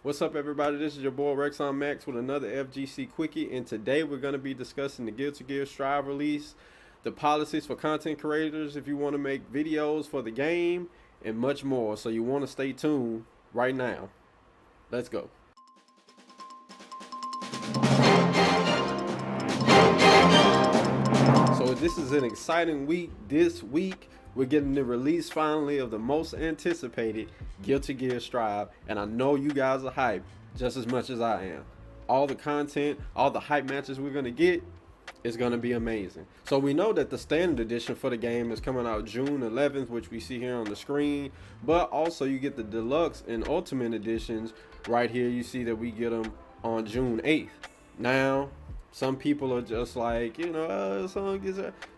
What's up, everybody? This is your boy Rexonmax with another FGC Quickie, and today we're going to be discussing the Guilty Gear Strive release, the policies for content creators if you want to make videos for the game, and much more. So you want to stay tuned right now. Let's go. So this is an exciting week. This week we're getting the release finally of the most anticipated Guilty Gear Strive, and I know you guys are hyped just as much as I am. All the content, all the hype matches we're gonna get is gonna be amazing. So we know that the standard edition for the game is coming out June 11th, which we see here on the screen, but also you get the deluxe and ultimate editions right here. You see that we get them on June 8th. Now, some people are just like, you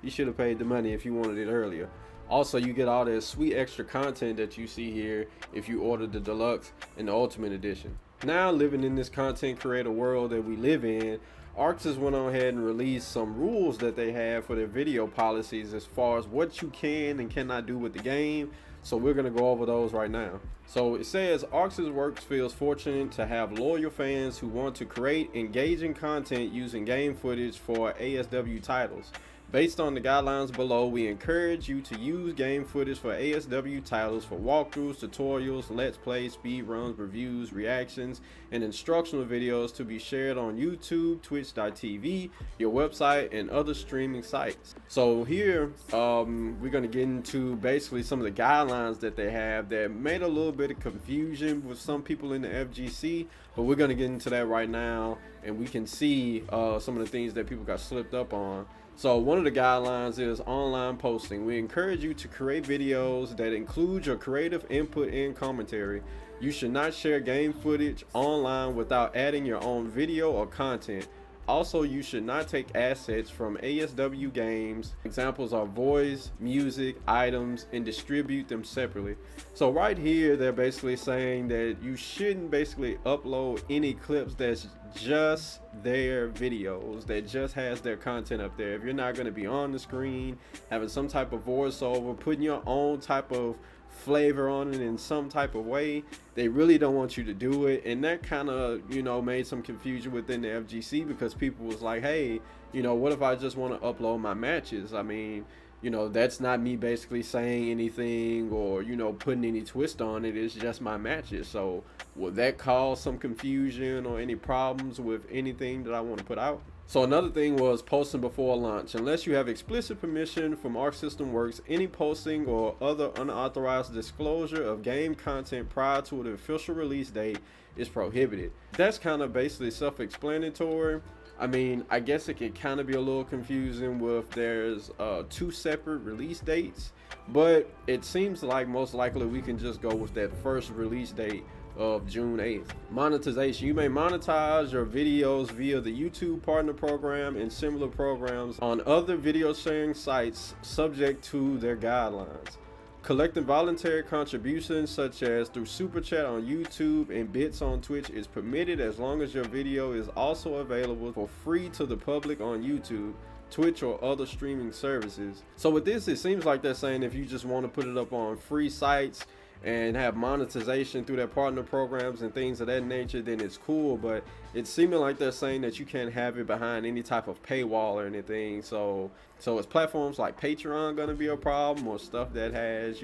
should have paid the money if you wanted it earlier. Also, you get all that sweet extra content that you see here if you order the deluxe and the ultimate edition. Now, living in this content creator world that we live in, Arxis went on ahead and released some rules that they have for their video policies as far as what you can and cannot do with the game. So we're going to go over those right now. So it says Arxis Works feels fortunate to have loyal fans who want to create engaging content using game footage for ASW titles. Based on the guidelines below, we encourage you to use game footage for ASW titles for walkthroughs, tutorials, let's plays, speedruns, reviews, reactions, and instructional videos to be shared on YouTube, twitch.tv, your website, and other streaming sites. So here, we're going to get into basically some of the guidelines that they have that made a little bit of confusion with some people in the FGC, but we're going to get into that right now, and we can see some of the things that people got slipped up on. So one of the guidelines is online posting. We encourage you to create videos that include your creative input and commentary. You should not share game footage online without adding your own video or content. Also, you should not take assets from ASW games. Examples are voice, music, items, and distribute them separately. So right here, they're basically saying that you shouldn't basically upload any clips that's just their videos, that just has their content up there. If you're not going to be on the screen, having some type of voiceover, putting your own type of flavor on it in some type of way, they really don't want you to do it. And that kind of made some confusion within the FGC, because people was like, hey, what if I just want to upload my matches? I mean, that's not me basically saying anything or putting any twist on it. It's just my matches. So will that cause some confusion or any problems with anything that I want to put out? So another thing was posting before launch. Unless you have explicit permission from Arc System Works, any posting or other unauthorized disclosure of game content prior to the official release date is prohibited. That's kind of basically self-explanatory. I mean, I guess it can kind of be a little confusing with there's two separate release dates, but it seems like most likely we can just go with that first release date of June 8th. Monetization. You may monetize your videos via the YouTube Partner Program and similar programs on other video sharing sites subject to their guidelines. Collecting voluntary contributions such as through Super Chat on YouTube and bits on Twitch is permitted as long as your video is also available for free to the public on YouTube, Twitch, or other streaming services. So with this, it seems like they're saying if you just want to put it up on free sites and have monetization through their partner programs and things of that nature, then it's cool. But it's seeming like they're saying that you can't have it behind any type of paywall or anything. So is platforms like Patreon gonna be a problem, or stuff that has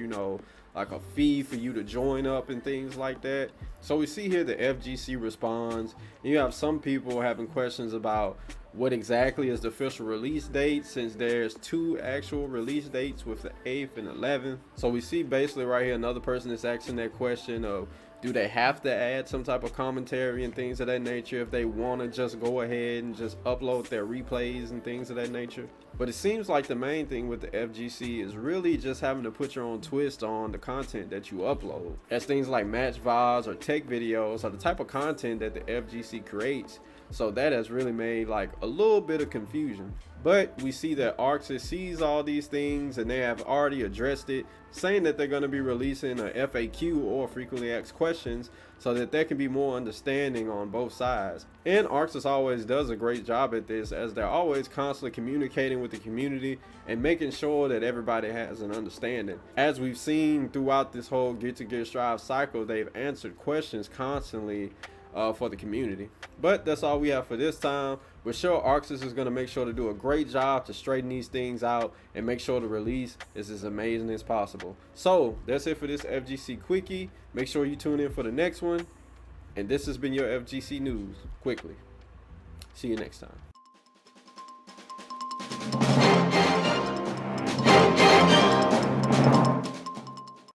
like a fee for you to join up and things like that? So we see here the FGC responds, and you have some people having questions about what exactly is the official release date, since there's two actual release dates with the 8th and 11th. So we see basically right here another person is asking that question of, do they have to add some type of commentary and things of that nature if they want to just go ahead and just upload their replays and things of that nature? But it seems like the main thing with the FGC is really just having to put your own twist on the content that you upload, as things like match VODs or tech videos are the type of content that the FGC creates. So that has really made like a little bit of confusion. But we see that Arxis sees all these things and they have already addressed it, saying that they're going to be releasing a FAQ, or frequently asked questions, so that there can be more understanding on both sides. And Arxis always does a great job at this, as they're always constantly communicating with the community and making sure that everybody has an understanding. As we've seen throughout this whole Guilty Gear Strive cycle, they've answered questions constantly for the community. But that's all we have for this time. We're sure Arxis is going to make sure to do a great job to straighten these things out and make sure the release is as amazing as possible. So that's it for this FGC Quickie. Make sure you tune in for the next one. And this has been your FGC News Quickly. See you next time.